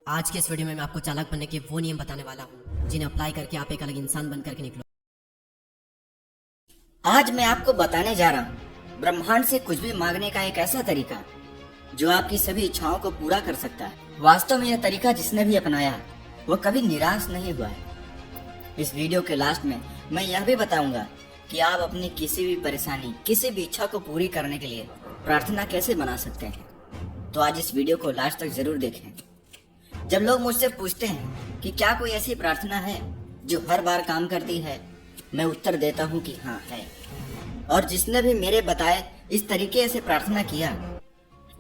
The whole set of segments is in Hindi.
आज के इस वीडियो में मैं आपको चालाक बनने के वो नियम बताने वाला हूँ जिन्हें अप्लाई करके आप एक अलग इंसान बन करके निकलो। आज मैं आपको बताने जा रहा हूँ ब्रह्मांड से कुछ भी मांगने का एक ऐसा तरीका जो आपकी सभी इच्छाओं को पूरा कर सकता है। वास्तव में यह तरीका जिसने भी अपनाया वो कभी निराश नहीं हुआ है। इस वीडियो के लास्ट में मैं यह भी बताऊंगा कि आप अपनी किसी भी परेशानी, किसी भी इच्छा को पूरी करने के लिए प्रार्थना कैसे बना सकते हैं। तो आज इस वीडियो को लास्ट तक जरूर देखें। जब लोग मुझसे पूछते हैं कि क्या कोई ऐसी प्रार्थना है जो हर बार काम करती है, मैं उत्तर देता हूँ कि हाँ है। और जिसने भी मेरे बताए इस तरीके से प्रार्थना किया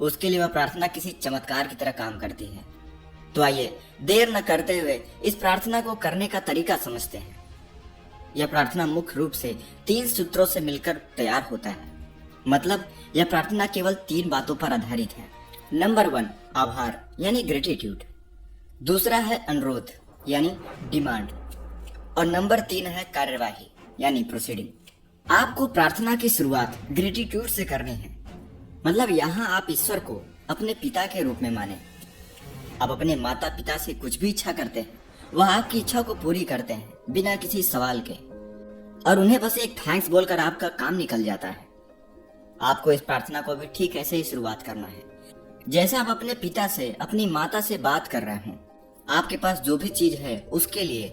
उसके लिए वह प्रार्थना किसी चमत्कार की तरह काम करती है। तो आइए देर न करते हुए इस प्रार्थना को करने का तरीका समझते हैं। यह प्रार्थना मुख्य रूप से 3 सूत्रों से मिलकर तैयार होता है। मतलब यह प्रार्थना केवल 3 बातों पर आधारित है। नंबर 1 आभार यानी ग्रेटिट्यूड, दूसरा है अनुरोध यानी डिमांड, और नंबर 3 है कार्यवाही यानी प्रोसीडिंग। आपको प्रार्थना की शुरुआत ग्रेटिट्यूड से करनी है। मतलब यहाँ आप ईश्वर को अपने पिता के रूप में माने। आप अपने माता पिता से कुछ भी इच्छा करते हैं, वह आपकी इच्छा को पूरी करते हैं बिना किसी सवाल के, और उन्हें बस एक थैंक्स बोलकर आपका काम निकल जाता है। आपको इस प्रार्थना को भी ठीक ऐसे ही शुरुआत करना है जैसे आप अपने पिता से, अपनी माता से बात कर रहे हैं। आपके पास जो भी चीज है उसके लिए,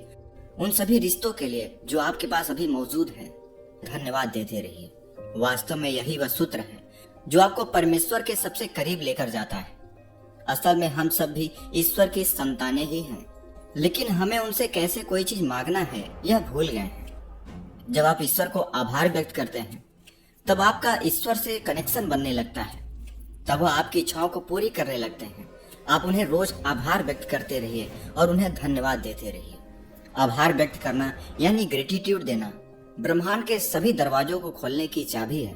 उन सभी रिश्तों के लिए जो आपके पास अभी मौजूद है, धन्यवाद देते रहिए। वास्तव में यही वह सूत्र है जो आपको परमेश्वर के सबसे करीब लेकर जाता है। असल में हम सब भी ईश्वर की संतानें ही हैं, लेकिन हमें उनसे कैसे कोई चीज मांगना है यह भूल गए हैं। जब आप ईश्वर को आभार व्यक्त करते हैं तब आपका ईश्वर से कनेक्शन बनने लगता है। तब वह आपकी इच्छाओं को पूरी करने लगते हैं। आप उन्हें रोज आभार व्यक्त करते रहिए और उन्हें धन्यवाद देते रहिए। आभार व्यक्त करना यानी ग्रेटिट्यूड देना ब्रह्मांड के सभी दरवाजों को खोलने की चाबी है।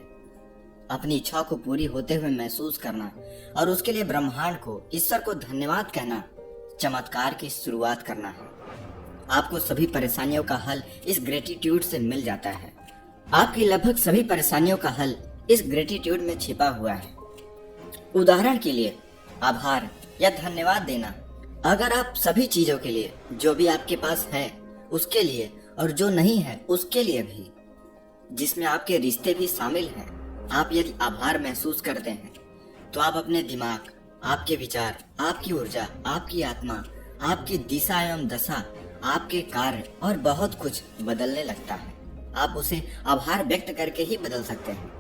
अपनी इच्छाओं को पूरी होते हुए महसूस करना और उसके लिए ब्रह्मांड को, ईश्वर को धन्यवाद कहना चमत्कार की शुरुआत करना है। आपको सभी परेशानियों का हल इस ग्रेटिट्यूड से मिल जाता है। आपकी लगभग सभी परेशानियों का हल इस ग्रेटिट्यूड में छिपा हुआ है। उदाहरण के लिए आभार या धन्यवाद देना। अगर आप सभी चीजों के लिए, जो भी आपके पास है उसके लिए और जो नहीं है उसके लिए भी, जिसमें आपके रिश्ते भी शामिल हैं, आप यदि आभार महसूस करते हैं तो आप अपने दिमाग, आपके विचार, आपकी ऊर्जा, आपकी आत्मा, आपकी दिशा एवं दशा, आपके कार्य और बहुत कुछ बदलने लगता है। आप उसे आभार व्यक्त करके ही बदल सकते हैं।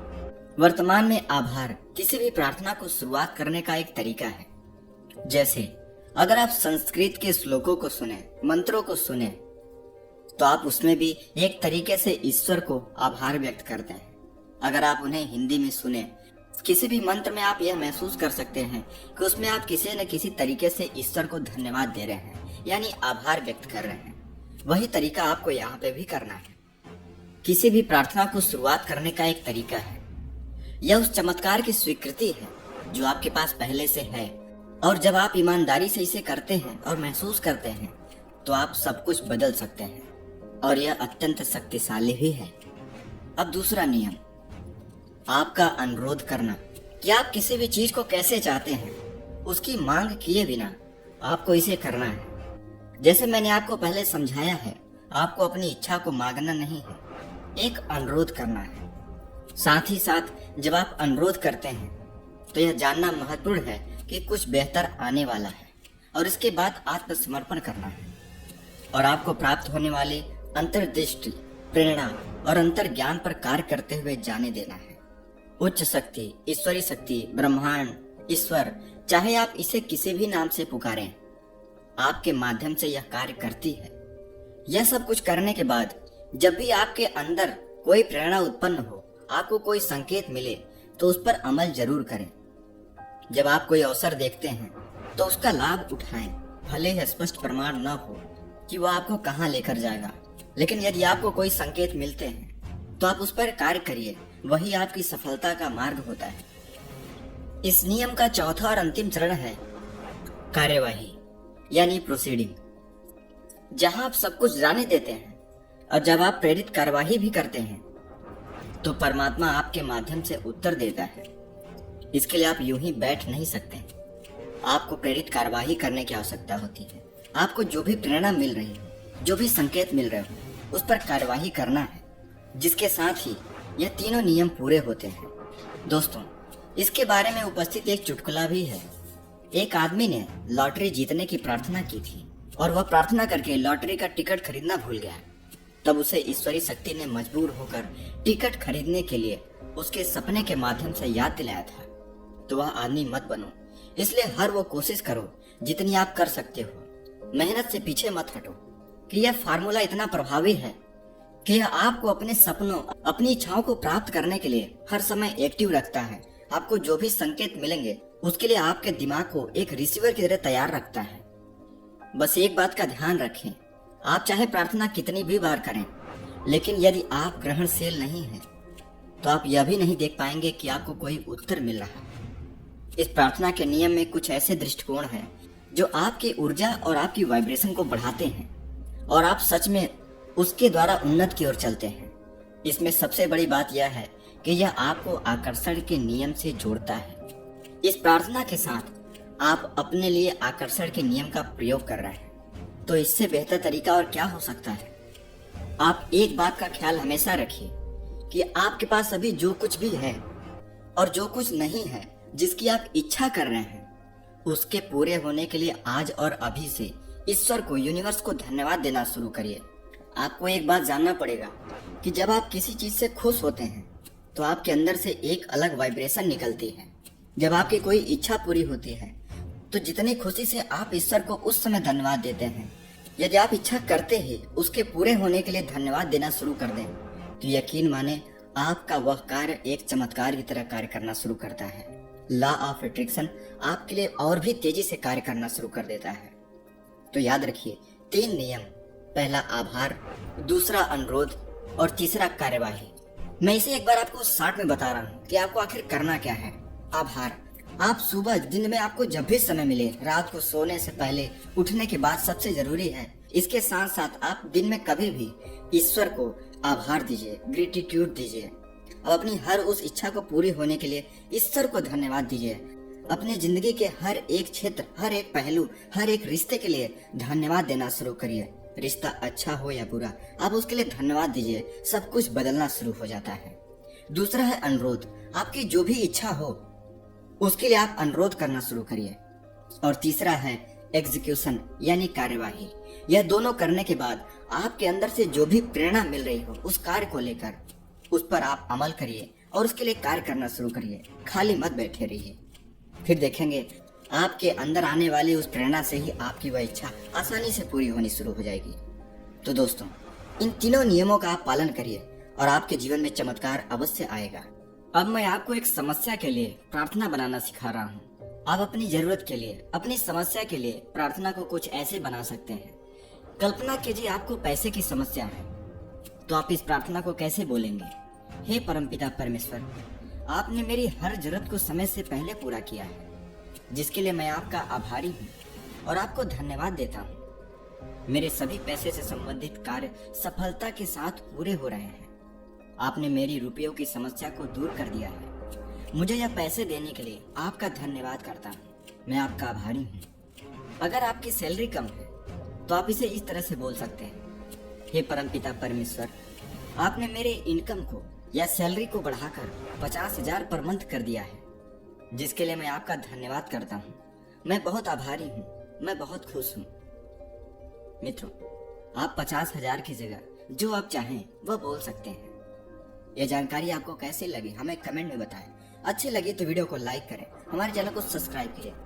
वर्तमान में आभार किसी भी प्रार्थना को शुरुआत करने का एक तरीका है। जैसे अगर आप संस्कृत के श्लोकों को सुने, मंत्रों को सुने, तो आप उसमें भी एक तरीके से ईश्वर को आभार व्यक्त करते हैं। अगर आप उन्हें हिंदी में सुने, किसी भी मंत्र में आप यह महसूस कर सकते हैं कि उसमें आप किसी न किसी तरीके से ईश्वर को धन्यवाद दे रहे हैं यानी आभार व्यक्त कर रहे हैं। वही तरीका आपको यहाँ पे भी करना है। किसी भी प्रार्थना को शुरुआत करने का एक तरीका है। यह उस चमत्कार की स्वीकृति है जो आपके पास पहले से है, और जब आप ईमानदारी से इसे करते हैं और महसूस करते हैं तो आप सब कुछ बदल सकते हैं, और यह अत्यंत शक्तिशाली भी है। अब दूसरा नियम, आपका अनुरोध करना कि आप किसी भी चीज को कैसे चाहते हैं उसकी मांग किए बिना आपको इसे करना है। जैसे मैंने आपको पहले समझाया है, आपको अपनी इच्छा को मांगना नहीं है, एक अनुरोध करना है। साथ ही साथ जब आप अनुरोध करते हैं तो यह जानना महत्वपूर्ण है कि कुछ बेहतर आने वाला है, और इसके बाद आत्मसमर्पण करना है और आपको प्राप्त होने वाले अंतर्दृष्टि, प्रेरणा और अंतर ज्ञान पर कार्य करते हुए जाने देना है। उच्च शक्ति, ईश्वरी शक्ति, ब्रह्मांड, ईश्वर, चाहे आप इसे किसी भी नाम से पुकारें, आपके माध्यम से यह कार्य करती है। यह सब कुछ करने के बाद जब भी आपके अंदर कोई प्रेरणा उत्पन्न हो, आपको कोई संकेत मिले, तो उस पर अमल जरूर करें। जब आप कोई अवसर देखते हैं तो उसका लाभ उठाएं, भले ही स्पष्ट प्रमाण न हो कि वह आपको कहां लेकर जाएगा, लेकिन यदि आपको कोई संकेत मिलते हैं तो आप उस पर कार्य करिए। वही आपकी सफलता का मार्ग होता है। इस नियम का चौथा और अंतिम चरण है कार्यवाही यानी प्रोसीडिंग। जहां आप सब कुछ जाने देते हैं और जब आप प्रेरित कार्यवाही भी करते हैं तो परमात्मा आपके माध्यम से उत्तर देता है। इसके लिए आप यूं ही बैठ नहीं सकते। आपको प्रेरित कार्यवाही करने की आवश्यकता होती है। आपको जो भी प्रेरणा मिल रही हो, जो भी संकेत मिल रहे हो, उस पर कार्यवाही करना है, जिसके साथ ही यह तीनों नियम पूरे होते हैं। दोस्तों, इसके बारे में उपस्थित एक चुटकुला भी है। एक आदमी ने लॉटरी जीतने की प्रार्थना की थी और वह प्रार्थना करके लॉटरी का टिकट खरीदना भूल गया। तब उसे ईश्वरी शक्ति ने मजबूर होकर टिकट खरीदने के लिए उसके सपने के माध्यम से याद दिलाया था। तो वह आदमी मत बनो, इसलिए हर वो कोशिश करो जितनी आप कर सकते हो। मेहनत से पीछे मत हटो कि यह फार्मूला इतना प्रभावी है कि यह आपको अपने सपनों, अपनी इच्छाओं को प्राप्त करने के लिए हर समय एक्टिव रखता है। आपको जो भी संकेत मिलेंगे उसके लिए आपके दिमाग को एक रिसीवर की तरह तैयार रखता है। बस एक बात का ध्यान रखें, आप चाहे प्रार्थना कितनी भी बार करें, लेकिन यदि आप ग्रहणशील नहीं हैं, तो आप यह भी नहीं देख पाएंगे कि आपको कोई उत्तर मिल रहा है। इस प्रार्थना के नियम में कुछ ऐसे दृष्टिकोण हैं जो आपकी ऊर्जा और आपकी वाइब्रेशन को बढ़ाते हैं और आप सच में उसके द्वारा उन्नत की ओर चलते हैं। इसमें सबसे बड़ी बात यह है कि यह आपको आकर्षण के नियम से जोड़ता है। इस प्रार्थना के साथ आप अपने लिए आकर्षण के नियम का प्रयोग कर रहे हैं, तो इससे बेहतर तरीका और क्या हो सकता है। आप एक बात का ख्याल हमेशा रखिए कि आपके पास अभी जो कुछ भी है और जो कुछ नहीं है जिसकी आप इच्छा कर रहे हैं, उसके पूरे होने के लिए आज और अभी से ईश्वर को, यूनिवर्स को धन्यवाद देना शुरू करिए। आपको एक बात जानना पड़ेगा कि जब आप किसी चीज से खुश होते हैं तो आपके अंदर से एक अलग वाइब्रेशन निकलती है। जब आपकी कोई इच्छा पूरी होती है तो जितनी खुशी से आप ईश्वर को उस समय धन्यवाद देते हैं, यदि आप इच्छा करते ही उसके पूरे होने के लिए धन्यवाद देना शुरू कर दें, तो यकीन माने आपका वह कार्य एक चमत्कार की तरह कार्य करना शुरू करता है। लॉ ऑफ अट्रैक्शन आपके लिए और भी तेजी से कार्य करना शुरू कर देता है। तो याद रखिए 3 नियम, पहला आभार, दूसरा अनुरोध और तीसरा कार्यवाही। मैं इसे एक बार आपको शॉर्ट में बता रहा हूँ कि आपको आखिर करना क्या है। आभार, आप सुबह, दिन में आपको जब भी समय मिले, रात को सोने से पहले, उठने के बाद सबसे जरूरी है। इसके साथ साथ आप दिन में कभी भी ईश्वर को आभार दीजिए, ग्रेटिट्यूड दीजिए। अब अपनी हर उस इच्छा को पूरी होने के लिए ईश्वर को धन्यवाद दीजिए। अपने जिंदगी के हर एक क्षेत्र, हर एक पहलू, हर एक रिश्ते के लिए धन्यवाद देना शुरू करिए। रिश्ता अच्छा हो या बुरा, आप उसके लिए धन्यवाद दीजिए, सब कुछ बदलना शुरू हो जाता है। दूसरा है अनुरोध, आपकी जो भी इच्छा हो उसके लिए आप अनुरोध करना शुरू करिए। और तीसरा है एग्जीक्यूशन यानी कार्यवाही। यह दोनों करने के बाद आपके अंदर से जो भी प्रेरणा मिल रही हो उस कार्य को लेकर उस पर आप अमल करिए और उसके लिए कार्य करना शुरू करिए। खाली मत बैठे रहिए, फिर देखेंगे आपके अंदर आने वाली उस प्रेरणा से ही आपकी वह इच्छा आसानी से पूरी होनी शुरू हो जाएगी। तो दोस्तों, इन तीनों नियमों का आप पालन करिए और आपके जीवन में चमत्कार अवश्य आएगा। अब मैं आपको एक समस्या के लिए प्रार्थना बनाना सिखा रहा हूँ। आप अपनी जरूरत के लिए, अपनी समस्या के लिए प्रार्थना को कुछ ऐसे बना सकते हैं। कल्पना कीजिए आपको पैसे की समस्या है, तो आप इस प्रार्थना को कैसे बोलेंगे? हे परमपिता परमेश्वर, आपने मेरी हर जरूरत को समय से पहले पूरा किया है, जिसके लिए मैं आपका आभारी हूँ और आपको धन्यवाद देता हूँ। मेरे सभी पैसे से संबंधित कार्य सफलता के साथ पूरे हो रहे हैं। आपने मेरी रुपयों की समस्या को दूर कर दिया है। मुझे यह पैसे देने के लिए आपका धन्यवाद करता हूँ। मैं आपका आभारी हूँ। अगर आपकी सैलरी कम है तो आप इसे इस तरह से बोल सकते हैं, हे परमपिता परमेश्वर, आपने मेरे इनकम को या सैलरी को बढ़ाकर 50,000 पर मंथ कर दिया है, जिसके लिए मैं आपका धन्यवाद करता हूँ। मैं बहुत आभारी हूँ, मैं बहुत खुश हूँ। मित्रों, आप 50,000 की जगह जो आप चाहें वह बोल सकते हैं। यह जानकारी आपको कैसी लगी हमें कमेंट में बताएं। अच्छी लगी तो वीडियो को लाइक करें, हमारे चैनल को सब्सक्राइब करें